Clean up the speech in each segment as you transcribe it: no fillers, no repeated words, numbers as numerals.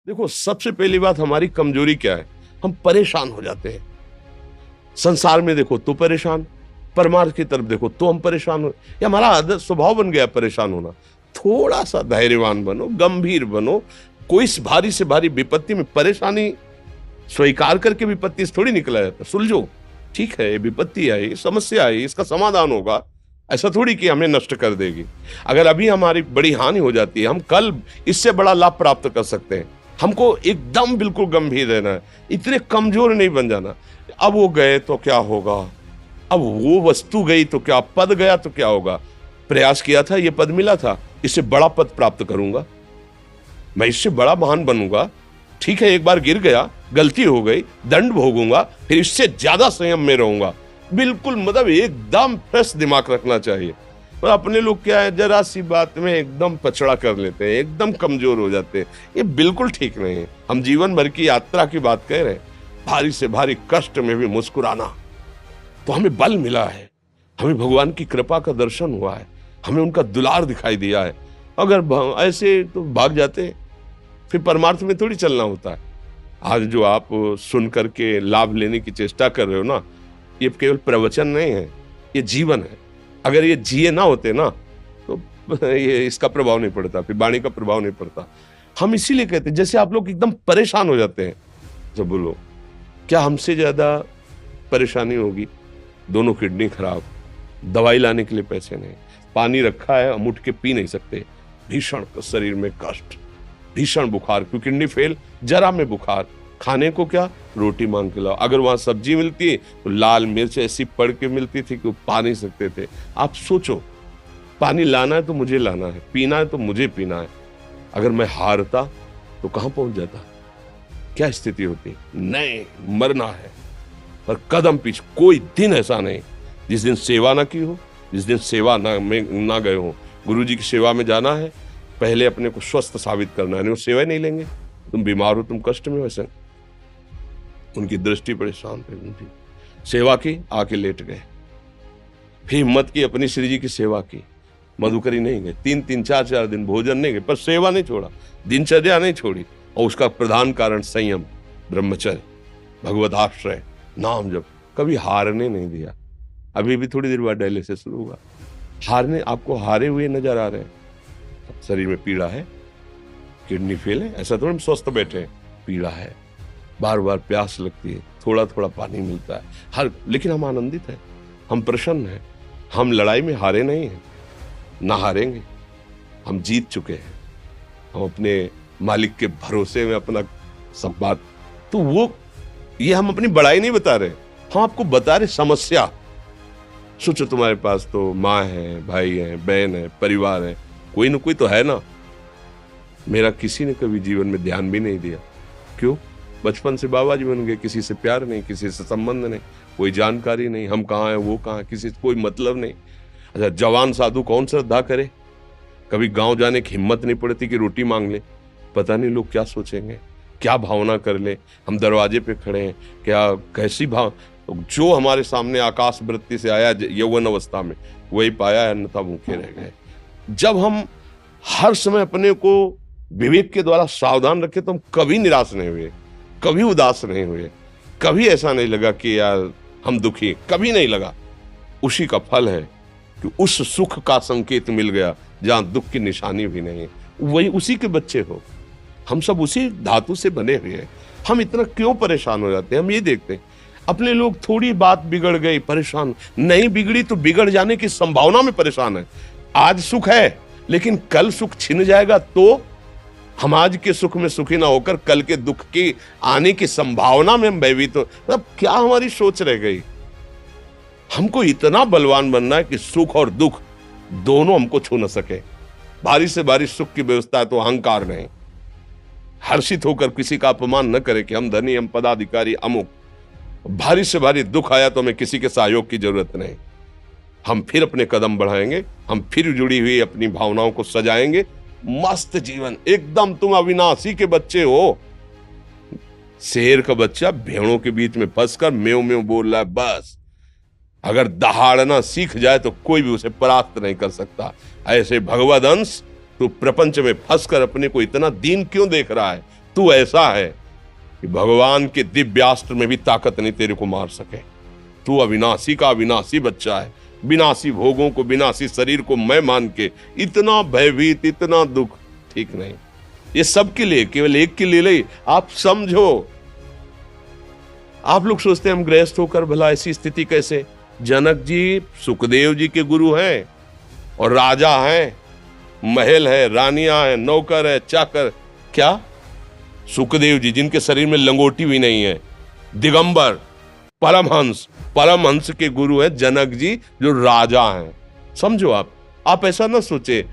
देखो, सबसे पहली बात हमारी कमजोरी क्या है? हम परेशान हो जाते हैं। संसार में देखो तो परेशान, परमार्थ की तरफ देखो तो हम परेशान हो। ये हमारा आदत स्वभाव बन गया परेशान होना। थोड़ा सा धैर्यवान बनो, गंभीर बनो। कोई इस भारी से भारी विपत्ति में परेशानी स्वीकार करके विपत्ति से थोड़ी निकला जाता। सुलझो, ठीक है, ये विपत्ति आई, समस्या आई, इसका समाधान होगा। ऐसा थोड़ी कि हमें नष्ट कर देगी। अगर अभी हमारी बड़ी हानि हो जाती है, हम कल इससे बड़ा लाभ प्राप्त कर सकते हैं। हमको एकदम बिल्कुल गंभीर रहना है, इतने कमजोर नहीं बन जाना। अब वो गए तो क्या होगा, अब वो वस्तु गई तो क्या, पद गया तो क्या होगा। प्रयास किया था, ये पद मिला था, इससे बड़ा पद प्राप्त करूंगा, मैं इससे बड़ा महान बनूंगा। ठीक है, एक बार गिर गया, गलती हो गई, दंड भोगूंगा, फिर इससे ज्यादा संयम में रहूंगा। बिल्कुल मतलब एकदम फ्रेश दिमाग रखना चाहिए। पर अपने लोग क्या है, जरा सी बात में एकदम पचड़ा कर लेते हैं, एकदम कमजोर हो जाते हैं। ये बिल्कुल ठीक नहीं है। हम जीवन भर की यात्रा की बात कह रहे हैं, भारी से भारी कष्ट में भी मुस्कुराना, तो हमें बल मिला है, हमें भगवान की कृपा का दर्शन हुआ है, हमें उनका दुलार दिखाई दिया है। अगर ऐसे तो भाग जाते, फिर परमार्थ में थोड़ी चलना होता है। आज जो आप सुन करके लाभ लेने की चेष्टा कर रहे हो ना, ये केवल प्रवचन नहीं है, ये जीवन है। अगर ये जिए ना होते ना, तो ये इसका प्रभाव नहीं पड़ता, फिर वाणी का प्रभाव नहीं पड़ता। हम इसीलिए कहते हैं, जैसे आप लोग एकदम परेशान हो जाते हैं, जब बोलो क्या हमसे ज्यादा परेशानी होगी? दोनों किडनी खराब, दवाई लाने के लिए पैसे नहीं, पानी रखा है हम उठ के पी नहीं सकते, भीषण शरीर में कष्ट, भीषण बुखार, क्योंकि किडनी फेल, जरा में बुखार, खाने को क्या, रोटी मांग के लाओ। अगर वहां सब्जी मिलती है तो लाल मिर्च ऐसी पड़ के मिलती थी कि वो पा नहीं सकते थे। आप सोचो, पानी लाना है तो मुझे लाना है, पीना है तो मुझे पीना है। अगर मैं हारता तो कहां पहुंच जाता, क्या स्थिति होती? नहीं, मरना है। पर कदम पीछे, कोई दिन ऐसा नहीं जिस दिन सेवा ना की हो, जिस दिन सेवा ना गए हो। गुरु जी की सेवा में जाना है, पहले अपने को स्वस्थ साबित करना है, नहीं वो सेवा नहीं लेंगे। तुम बीमार हो, तुम कष्ट में हो, ऐसे उनकी दृष्टि बड़े शांत है। उनकी सेवा की, आके लेट गए, फिर हिम्मत की, अपनी श्री जी की सेवा की। मधुकरी नहीं गए, 3-3 4-4 दिन भोजन नहीं गए, पर सेवा नहीं छोड़ा, दिनचर्या नहीं छोड़ी। और उसका प्रधान कारण संयम, ब्रह्मचर्य, भगवत आश्रय, नाम जप, कभी हारने नहीं दिया। अभी भी थोड़ी देर बाद डायलिसिस शुरू हुआ। हारने, आपको हारे हुए नजर आ रहे हैं? शरीर में पीड़ा है, किडनी फेल है, ऐसा थोड़ा हम स्वस्थ बैठे हैं, पीड़ा है, बार बार प्यास लगती है, थोड़ा थोड़ा पानी मिलता है, लेकिन हम आनंदित हैं, हम प्रसन्न हैं। हम लड़ाई में हारे नहीं हैं, ना हारेंगे, हम जीत चुके हैं। हम अपने मालिक के भरोसे में अपना सब बात, तो वो ये हम अपनी बड़ाई नहीं बता रहे, हम आपको बता रहे समस्या। सोचो, तुम्हारे पास तो माँ है, भाई है, बहन है, परिवार है, कोई ना कोई तो है ना। मेरा किसी ने कभी जीवन में ध्यान भी नहीं दिया। क्यों? बचपन से बाबा जी बन गए, किसी से प्यार नहीं, किसी से संबंध नहीं, कोई जानकारी नहीं, हम कहाँ हैं, वो कहाँ, किसी से कोई मतलब नहीं। अच्छा, जवान साधु कौन श्रद्धा करे? कभी गांव जाने की हिम्मत नहीं पड़ती कि रोटी मांग ले, पता नहीं लोग क्या सोचेंगे, क्या भावना कर ले। हम दरवाजे पे खड़े हैं, क्या कैसी भाव, जो हमारे सामने आकाश वृत्ति से आया यौवन अवस्था में, वही पाया, अन्यथा भूखे रह गए। जब हम हर समय अपने को विवेक के द्वारा सावधान रखे, तो हम कभी निराश नहीं हुए, कभी उदास नहीं हुए, कभी ऐसा नहीं लगा कि यार हम दुखी, कभी नहीं लगा। उसी का फल है कि उस सुख का संकेत मिल गया जहां दुख की निशानी भी नहीं है। वही उसी के बच्चे हो, हम सब उसी धातु से बने हुए हैं। हम इतना क्यों परेशान हो जाते हैं? हम ये देखते हैं अपने लोग, थोड़ी बात बिगड़ गई परेशान, नहीं बिगड़ी तो बिगड़ जाने की संभावना में परेशान है। आज सुख है, लेकिन कल सुख छिन जाएगा, तो हम आज के सुख में सुखी ना होकर कल के दुख की आने की संभावना में हम भयभीत हो। मतलब क्या हमारी सोच रह गई? हमको इतना बलवान बनना है कि सुख और दुख दोनों हमको छू न सके। भारी से भारी सुख की व्यवस्था है तो अहंकार नहीं, हर्षित होकर किसी का अपमान न करे कि हम धनी, हम पदाधिकारी, अमुक। भारी से भारी दुख आया तो हमें किसी के सहयोग की जरूरत नहीं, हम फिर अपने कदम बढ़ाएंगे, हम फिर जुड़ी हुई अपनी भावनाओं को सजाएंगे। मस्त जीवन एकदम। तुम अविनाशी के बच्चे हो। शेर का बच्चा भेड़ों के बीच में फंसकर म्यों म्यों बोल रहा है, बस अगर दहाड़ना सीख जाए तो कोई भी उसे परास्त नहीं कर सकता। ऐसे भगवद अंश, तू प्रपंच में फंसकर अपने को इतना दीन क्यों देख रहा है? तू ऐसा है कि भगवान के दिव्यास्त्र में भी ताकत नहीं तेरे को मार सके। तू अविनाशी का अविनाशी बच्चा है। विनाशी भोगों को, विनाशी शरीर को मैं मान के इतना भयभीत, इतना दुख ठीक नहीं। ये सबके लिए, केवल एक के लिए नहीं। आप समझो, आप लोग सोचते हैं हम गृहस्थ होकर भला ऐसी स्थिति कैसे। जनक जी सुखदेव जी के गुरु हैं और राजा हैं, महल है, रानियां हैं, नौकर है, चाकर। क्या सुखदेव जी जिनके शरीर में लंगोटी भी नहीं है, दिगंबर, परमहंस, परमहंस के गुरु हैं जनक जी जो राजा हैं। समझो, आप ऐसा ना सोचे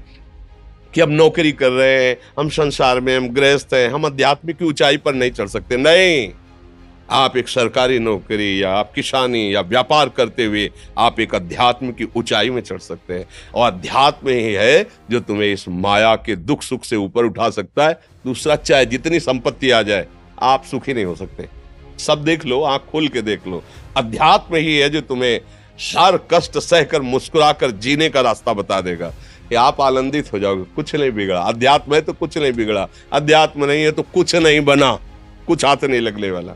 कि हम नौकरी कर रहे हैं, हम संसार में, हम गृहस्थ हैं, हम आध्यात्मिक की ऊंचाई पर नहीं चढ़ सकते। नहीं, आप एक सरकारी नौकरी या आप किसानी या व्यापार करते हुए आप एक अध्यात्म की ऊंचाई में चढ़ सकते हैं। और अध्यात्म ही है जो तुम्हें इस माया के दुख सुख से ऊपर उठा सकता है। दूसरा, चाहे जितनी संपत्ति आ जाए, आप सुखी नहीं हो सकते। सब देख लो, आंख खोल के देख लो। अध्यात्म ही है जो तुम्हें हर कष्ट सहकर मुस्कुराकर जीने का रास्ता बता देगा कि आप आनंदित हो जाओगे। कुछ नहीं बिगड़ा। अध्यात्म है तो कुछ नहीं बिगड़ा, अध्यात्म नहीं है तो कुछ नहीं बना, कुछ हाथ नहीं लगने वाला।